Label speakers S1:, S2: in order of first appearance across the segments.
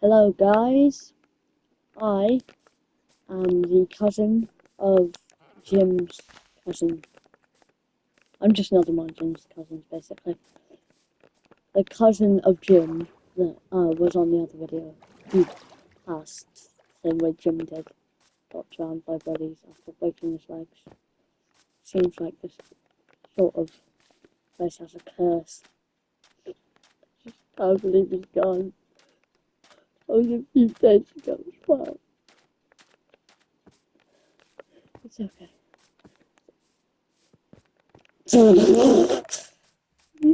S1: Hello guys, I am the cousin of Jim's cousin. I'm just another one of Jim's cousins, basically. The cousin of Jim that was on the other video, who passed, same way Jim did, got drowned by buddies after breaking his legs. Seems like this sort of place has a curse. Just can't believe he's gone. Only a few days ago as well. It's okay. These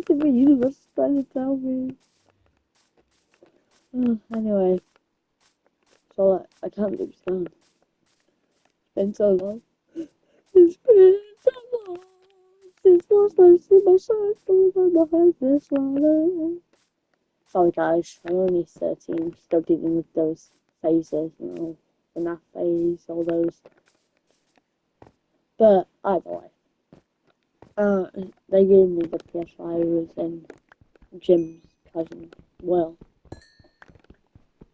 S1: are the universe trying to tell me. Anyway, so I can't believe it's gone. It's been so long. It's been so long since last time see my circles on behind this line. Sorry guys, I'm only 13, still dealing with those phases, the math phase, all those. But either way, they gave me the PS5 was in Jim's cousin Will.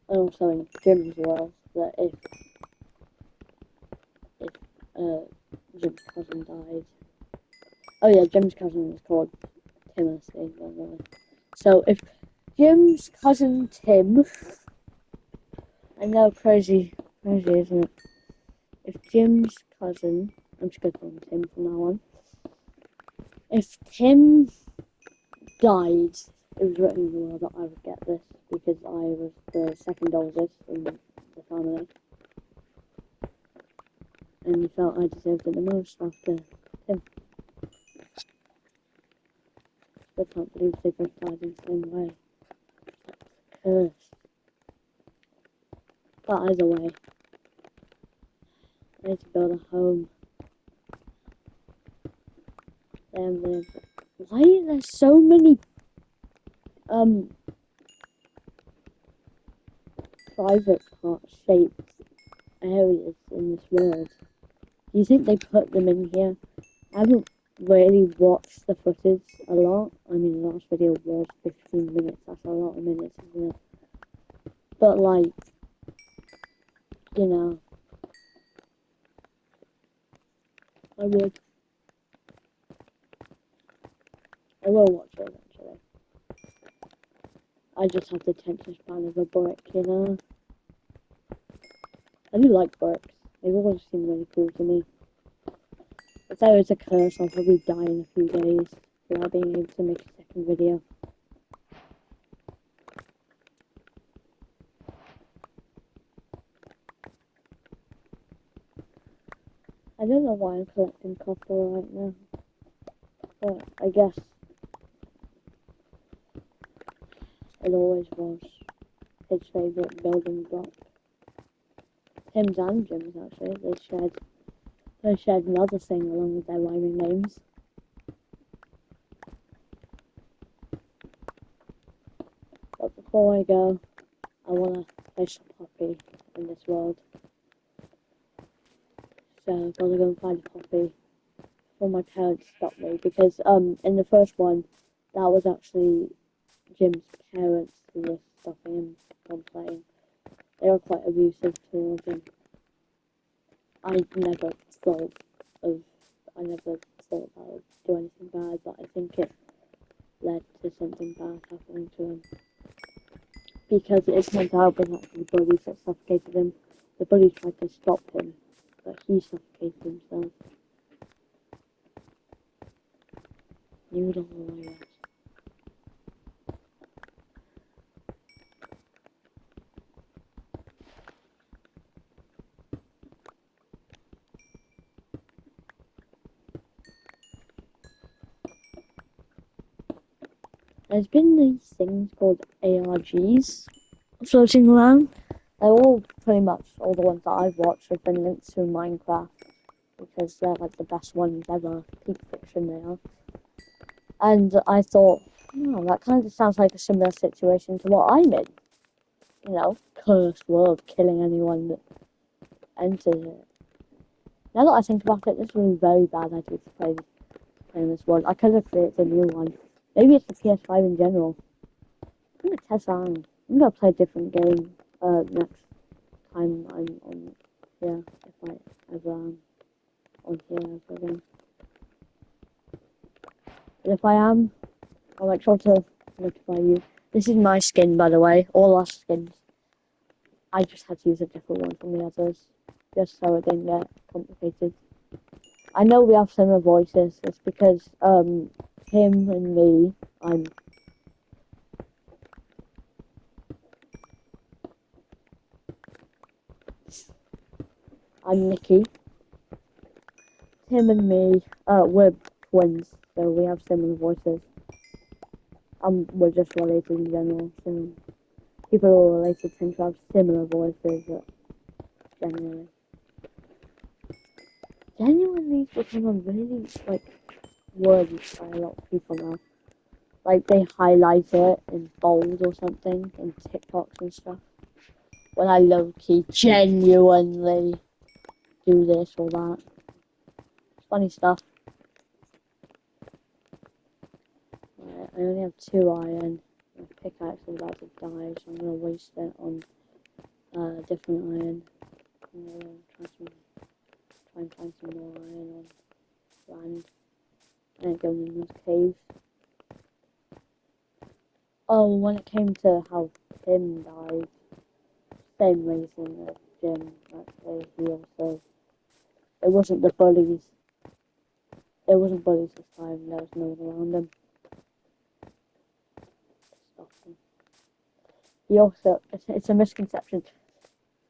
S1: Also in Jim's world, that if Jim's cousin died. Oh yeah, Jim's cousin is called Timothy, by the way. So if Jim's cousin Tim, I know crazy, isn't it? If Jim's cousin, I'm just gonna call him Tim from now on. If Tim died, it was written in the will that I would get this because I was the second oldest in the family. And he felt I deserved it the most after Tim. I can't believe they both died in the same way. Curse. But either way, I need to build a home. And why are there so many private part shaped areas in this world? Do you think they put them in here? I haven't really watched the footage a lot. I mean, the last video was 15 minutes. That's a lot of minutes, isn't it? But like, you know, I would. I will watch it eventually. I just have the attention span of a brick, you know? I do like bricks. They've always seemed really cool to me. If there is a curse, I'll probably die in a few days without being able to make a second video. I don't know why I'm collecting copper right now, but I guess it always was his favourite building block. Tim's and Jim's actually, they shared another thing along with their rhyming names. But before I go, I want to place a poppy in this world. So I've got to go and find a poppy before my parents stop me, because in the first one, that was actually Jim's parents who were stopping him from playing. They were quite abusive towards him. I never thought I would do anything bad, but I think it led to something bad happening to him. Because it turned out it was actually the bullies that suffocated him. The bullies tried to stop him, but he suffocated himself. Noodle warriors. There's been these things called ARGs floating around. They're all pretty much all the ones that I've watched have been linked to Minecraft because they're like the best ones ever. Peak fiction they are. And I thought, oh, that kind of sounds like a similar situation to what I'm in. You know, cursed world, killing anyone that enters it. Now that I think about it, this was a very bad idea to play in this world. I could have created a new one. Maybe it's the PS5 in general. I'm gonna test out. I'm gonna play a different game next time I'm on here, if I ever am on here ever again. And if I am, I'll make sure to notify you. This is my skin, by the way, all our skins. I just had to use a different one from the others, just so it didn't get complicated. I know we have similar voices, it's because, him and me, I'm Nikki. Him and me, we're twins, so we have similar voices. We're just related in general, so people who are related tend to have similar voices, generally. Genuinely become a really, like, word by a lot of people now. Like, they highlight it in bold or something in TikToks and stuff. When I low-key genuinely do this or that. Funny stuff. Right, I only have 2 iron. My pickaxe is about to die, so I'm gonna waste it on different iron. I'm gonna try and find some more iron on land. And go in this cave. Oh, when it came to how Tim died, same reason as Jim, actually, he also, it wasn't the bullies, it wasn't bullies this time, there was no one around him. Stop him. He also, it's a misconception.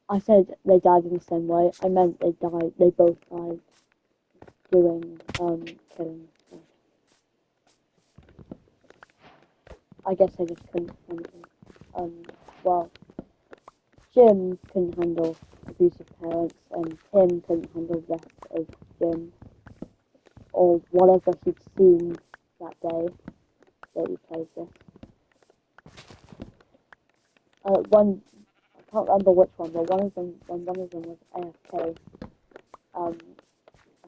S1: I said they died in the same way, I meant they both died doing, killing. I guess I just couldn't handle, well, Jim couldn't handle abusive parents, and Tim couldn't handle the death of Jim, or whatever he'd seen that day that he played this. I can't remember which one, but one of them was AFK. I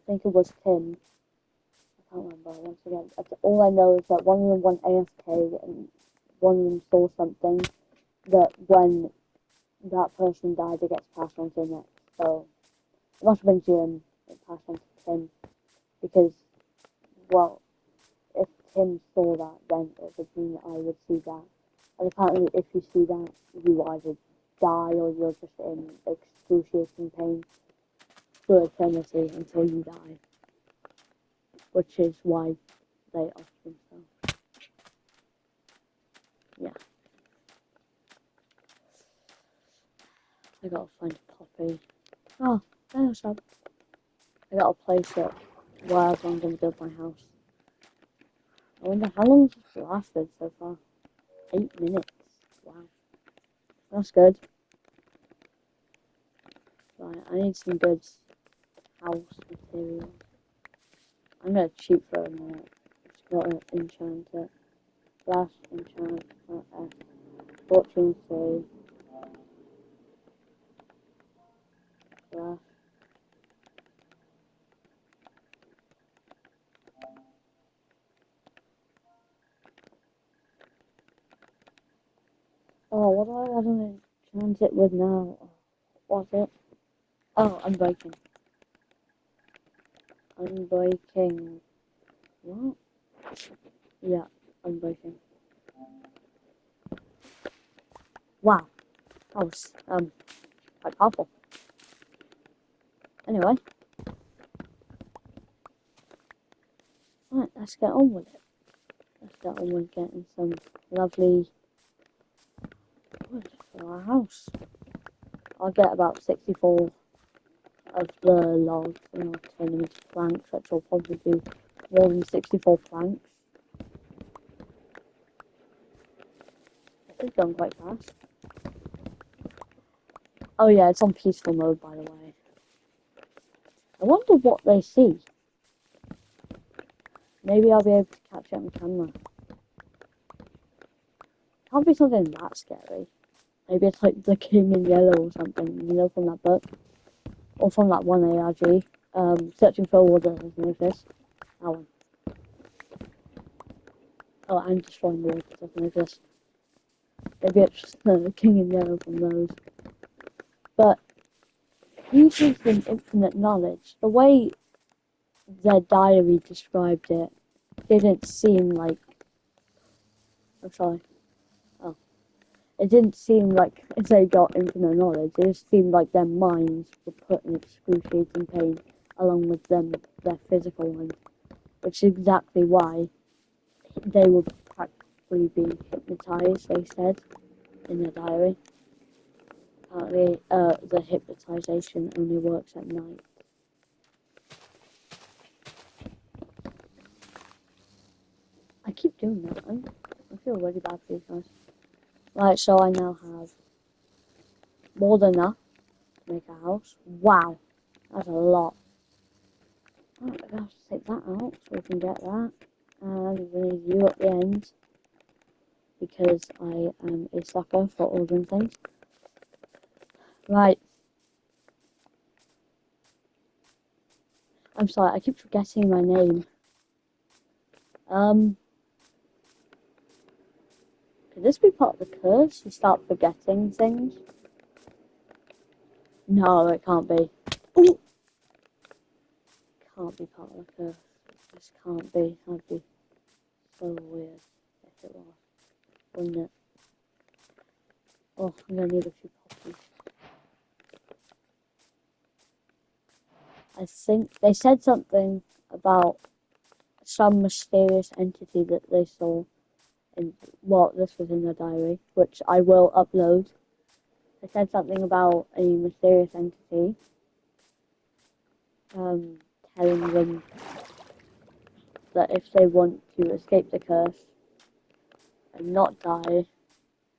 S1: think it was Tim. I can't remember, once again. All I know is that one of them went AFK, and one of them saw something that when that person died, it gets passed on to the next. So, it must have been Jim, it passed on to Tim, because, well, if Tim saw that, then it would mean that I would see that. And apparently, if you see that, you either die or you're just in excruciating pain for eternity until you die. Which is why they off themselves. Yeah. I gotta find a poppy. Oh, there's some. I gotta place it wherever I'm gonna build my house. I wonder how long this lasted so far. 8 minutes. Wow. That's good. Right, I need some good house materials. I'm gonna cheat for a minute. Just gotta enchant it. Flash, enchant, F, fortune 3, flash. Oh, what do I want to enchant it with now? What's it? Oh, unbreaking. Unbreaking. What? Yeah, unbreaking. Wow. That was, quite powerful. Anyway. Right, let's get on with it. Let's get on with getting some lovely wood for our house. I'll get about 64 of the logs and I'll turn them into planks, which will probably be more than 64 planks. It's going quite fast. Oh yeah, it's on peaceful mode, by the way. I wonder what they see. Maybe I'll be able to catch it on camera. Can't be something that scary. Maybe it's like The King in Yellow or something, you know, from that book. Or from that one ARG. Searching for Order, doesn't exist. That one. Oh, and Destroying the Order doesn't exist. Maybe it's just The King in Yellow from those. But he gives them infinite knowledge. The way their diary described it didn't seem like. I'm sorry. Oh. It didn't seem like they got infinite knowledge. It just seemed like their minds were put in excruciating pain along with their physical ones, which is exactly why they were practically being hypnotized, they said in their diary. Apparently, the hypnotization only works at night. I keep doing that. I feel really bad for these guys. Right, so I now have more than enough to make a house. Wow, that's a lot. Right, I have to take that out so we can get that. And we need you at the end because I am a sucker for ordering things. Right. I'm sorry, I keep forgetting my name. Could this be part of the curse? You start forgetting things? No, it can't be. Ooh. Can't be part of the curse. This can't be. That'd be so weird if it was, wouldn't it? Oh, I'm gonna need a few poppies. I think they said something about some mysterious entity that they saw in, well, this was in their diary, which I will upload. They said something about a mysterious entity, telling them that if they want to escape the curse and not die,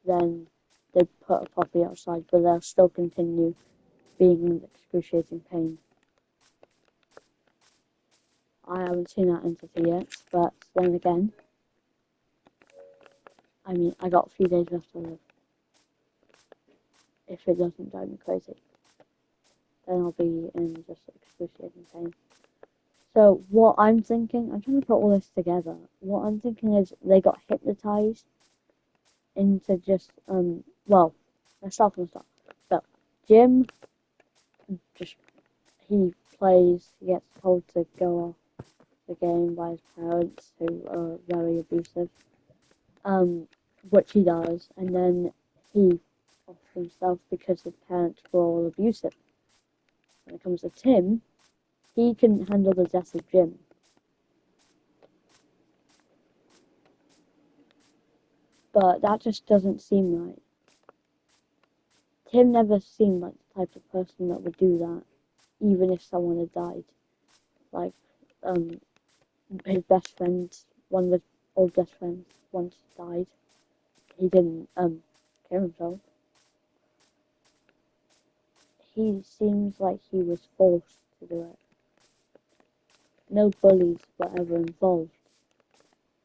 S1: then they put a poppy outside, but they'll still continue being in excruciating pain. I haven't seen that entity yet, but then again, I mean, I got a few days left to live. If it doesn't drive me crazy, then I'll be in just excruciating pain. So what I'm thinking, I'm trying to put all this together. What I'm thinking is they got hypnotized into just, well, let's start from the start. So, Jim, just, he plays, he gets told to go off the game by his parents, who are very abusive, which he does, and then he off himself because his parents were all abusive. When it comes to Tim, he couldn't handle the death of Jim. But that just doesn't seem right. Tim never seemed like the type of person that would do that, even if someone had died. Like, his best friend, one of his old best friends, once died. He didn't, kill himself. He seems like he was forced to do it. No bullies were ever involved.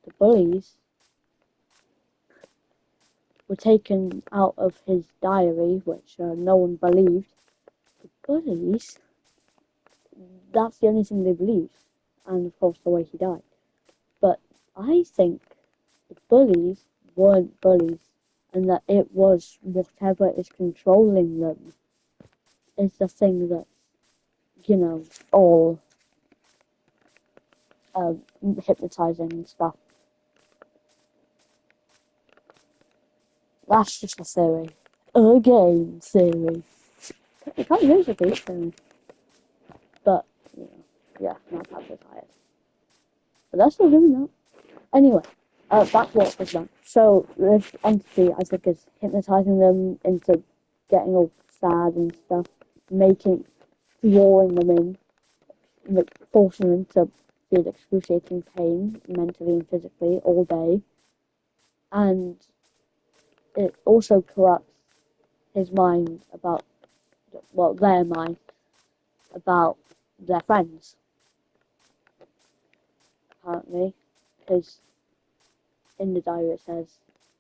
S1: The bullies were taken out of his diary, which no one believed. The bullies, that's the only thing they believed, and of course the way he died. But I think the bullies weren't bullies, and that it was whatever is controlling them is the thing that's, all hypnotizing and stuff. That's just a theory. Again, theory. You can't use a beat theory. But, yeah, not that was highest. But that's still doing that. Anyway, back to what was done. So, this entity, I think, is hypnotizing them into getting all sad and stuff, drawing them in, forcing them to feel excruciating pain, mentally and physically, all day. And it also corrupts his mind about, well, their mind about their friends, apparently, because in the diary it says,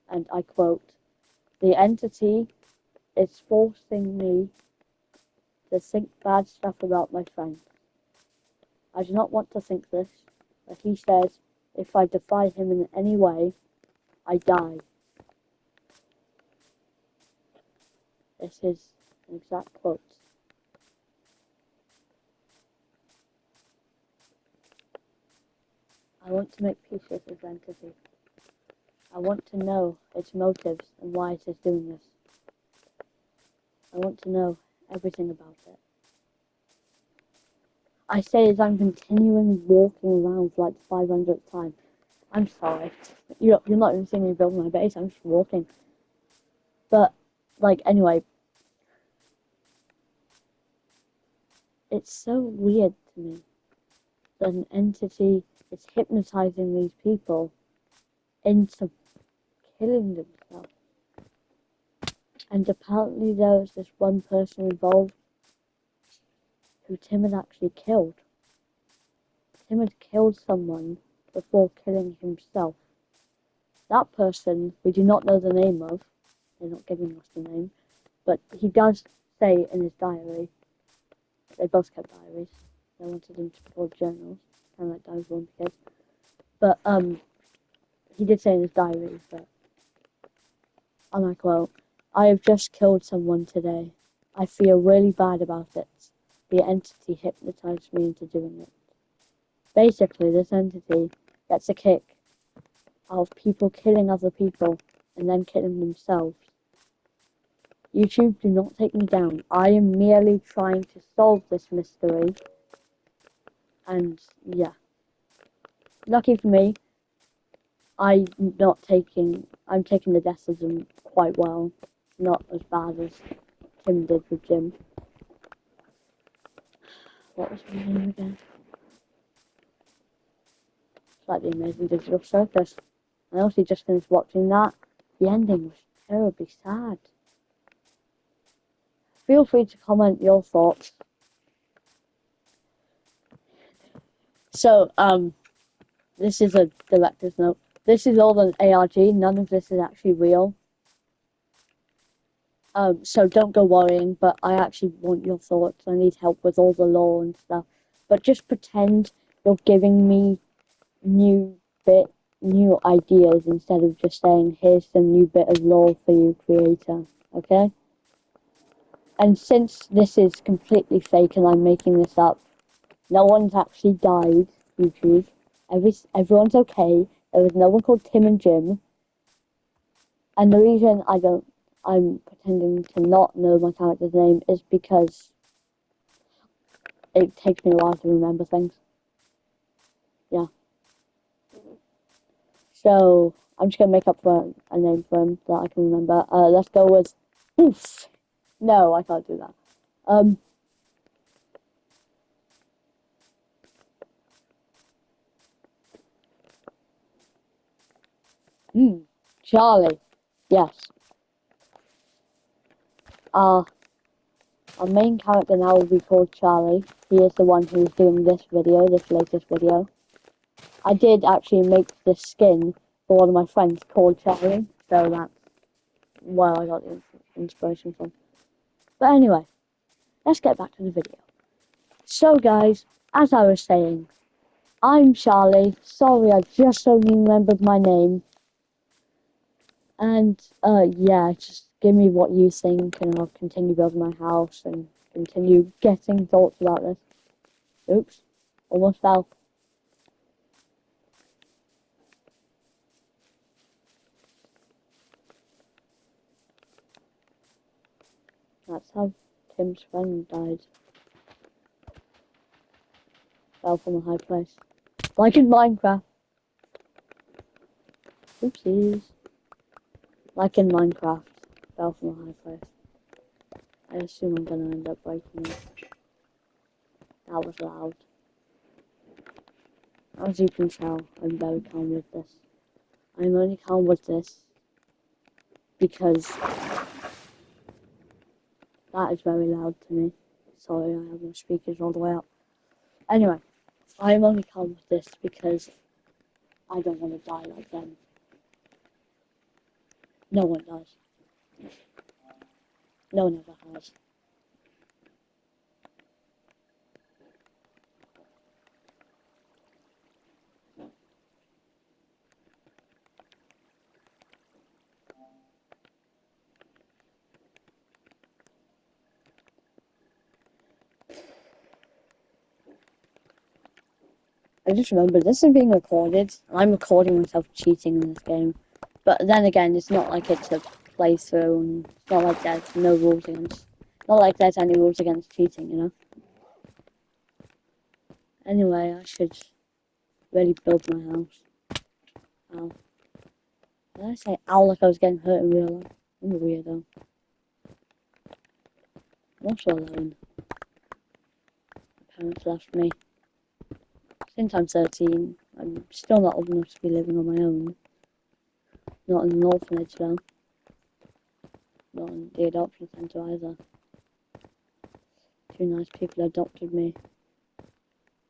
S1: and I quote, "The entity is forcing me to think bad stuff about my friend. I do not want to think this, but he says if I defy him in any way, I die." This is exact quotes. I want to make peace with this entity. I want to know its motives and why it is doing this. I want to know everything about it. I say as I'm continuing walking around for like the 500th time. I'm sorry. You're not even seeing me build my base, I'm just walking. But, like, anyway. It's so weird to me that an entity is hypnotizing these people into killing themselves. And apparently there was this one person involved who Tim had actually killed. Tim had killed someone before killing himself. That person, we do not know the name of, they're not giving us the name, but he does say in his diary, they both kept diaries, they wanted them to record journals, kind of like diaries for kids, but he did say in his diary that, and I quote, "I have just killed someone today. I feel really bad about it. The entity hypnotized me into doing it." Basically, this entity gets a kick out of people killing other people and then killing themselves. YouTube, do not take me down. I am merely trying to solve this mystery. And yeah. Lucky for me, I'm taking the deaths of them quite well. Not as bad as Tim did with Jim. What was his name again? It's like the Amazing Digital Circus. I also just finished watching that. The ending was terribly sad. Feel free to comment your thoughts. So, this is a director's note. This is all an ARG. None of this is actually real. So don't go worrying, but I actually want your thoughts. I need help with all the lore and stuff. But just pretend you're giving me new ideas instead of just saying, here's some new bit of lore for you, creator. Okay? And since this is completely fake and I'm making this up, no one's actually died, YouTube. Everyone's okay. There was no one called Tim and Jim. And the reason I'm pretending to not know my character's name is because it takes me a while to remember things. Yeah. So, I'm just gonna make up for a name for him that I can remember. Let's go with Oof. No, I can't do that. Charlie. Yes. Our main character now will be called Charlie. He is the one who's doing this video, this latest video. I did actually make this skin for one of my friends called Charlie, so that's where I got the inspiration from. But anyway, let's get back to the video. So guys, as I was saying, I'm Charlie. Sorry, I just only remembered my name. And yeah, just give me what you think and I'll continue building my house and continue getting thoughts about this. Oops, almost fell. That's how Tim's friend died. Fell from a high place. Like in Minecraft. Oopsies. Like in Minecraft. Fell from a high place. I assume I'm gonna end up breaking it. That was loud. As you can tell, I'm very calm with this. I'm only calm with this because that is very loud to me. Sorry, I have my speakers all the way up. Anyway, I'm only calm with this because I don't want to die like them. No one does. No one ever has. I just remembered this is being recorded. I'm recording myself cheating in this game. But then again, it's not like it's a playthrough, and it's not like there's no rules against. Not like there's any rules against cheating, you know. Anyway, I should really build my house. Ow. Did I say ow like I was getting hurt in real life? I'm a weirdo. I'm also alone. My parents left me. Since I'm 13, I'm still not old enough to be living on my own. Not in an orphanage though. Not in the adoption centre either. Two nice people adopted me.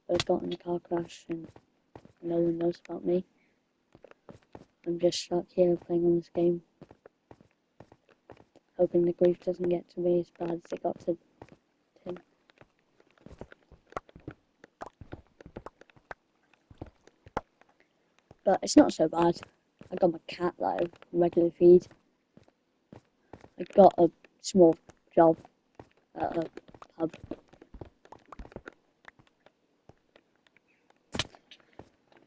S1: But I got in a car crash and no one knows about me. I'm just stuck here playing on this game. Hoping the grief doesn't get to me as bad as it got to Tim. But it's not so bad. I got my cat that I regularly feed. I got a small job at a pub.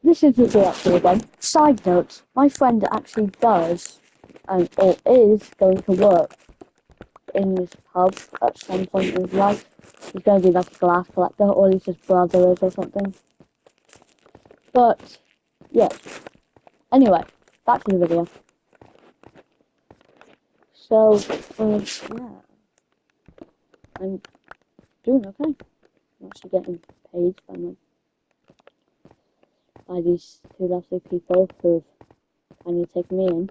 S1: This is the actually again. Side note, my friend actually does or is going to work in this pub at some point in his life. He's going to be like a glass collector, or at least his brother is or something. But, yeah. Anyway, back to the video. So, yeah. I'm doing okay. I'm actually getting paid by these two lovely people who've kindly taken me in.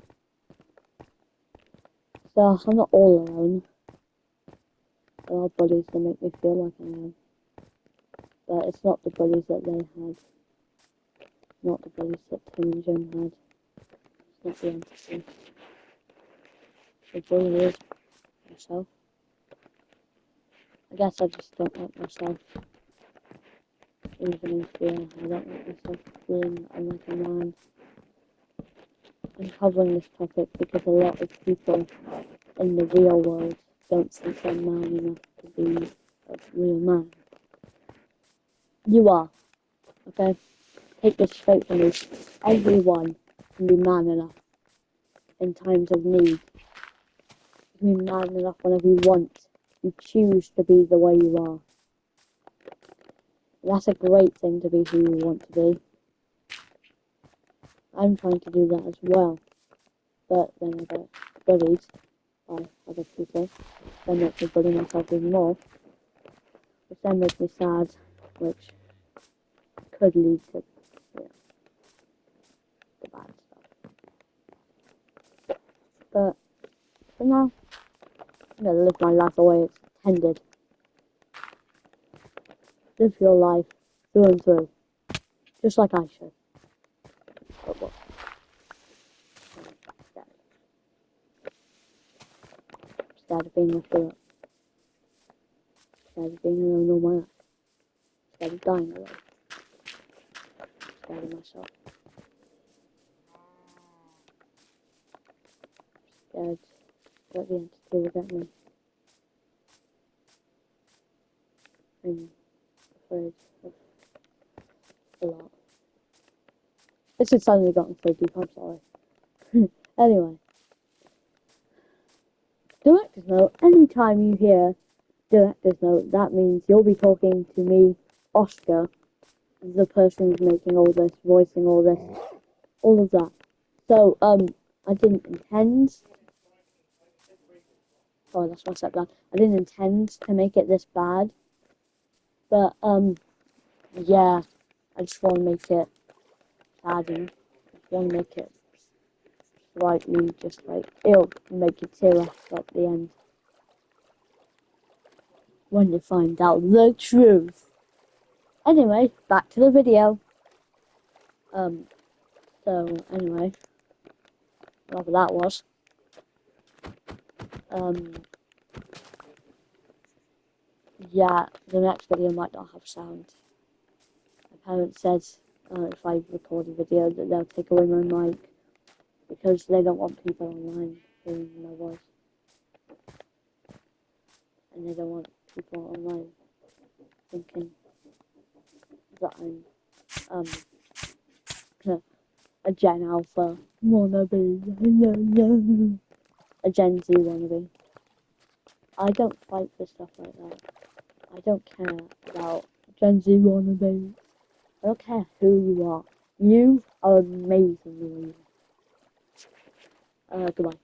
S1: So, I'm not all alone. There are bullies that make me feel like I am. But it's not the bullies that they had. Not the bullies that Tim and Jim had. It's not the entity. The bully is myself. I guess I just don't like myself. Even in fear, I don't like myself feeling unlike a man. I'm covering this topic because a lot of people in the real world don't think they're man enough to be a real man. You are, okay? Take this straight from me. Everyone can be man enough in times of need. You can be man enough whenever you want. You choose to be the way you are. That's a great thing to be who you want to be. I'm trying to do that as well. But then I get bullied by other people. That makes me bully myself even more. Which then makes me sad, which could lead to, the bad stuff. But for now, I'm gonna live my life the way it's intended. Live your life through and through. Just like I should. But what? Scared of being left alone. Scared of being alone all my life. Scared of dying alone. Scared of myself. Scared that the entity will get me. I'm afraid of a lot. This has suddenly gotten so deep, I'm sorry. Anyway. Director's note, anytime you hear director's note, that means you'll be talking to me, Oscar, the person who's making all this, voicing all this, all of that. So, I didn't intend. Oh, that's my stepdad. I didn't intend to make it this bad. But, yeah. I just want to make it sad and I just want to make it slightly just like, it'll make you tear up at the end. When you find out the truth. Anyway, back to the video. So anyway, whatever that was. Yeah, the next video might not have sound. My parents said if I record a video that they'll take away my mic because they don't want people online hearing my voice. And they don't want people online thinking that I'm um a Gen Alpha wannabe, a Gen Z wannabe. I don't fight for stuff like that. I don't care about Gen Z wannabes. I don't care who you are. You are amazing. Goodbye.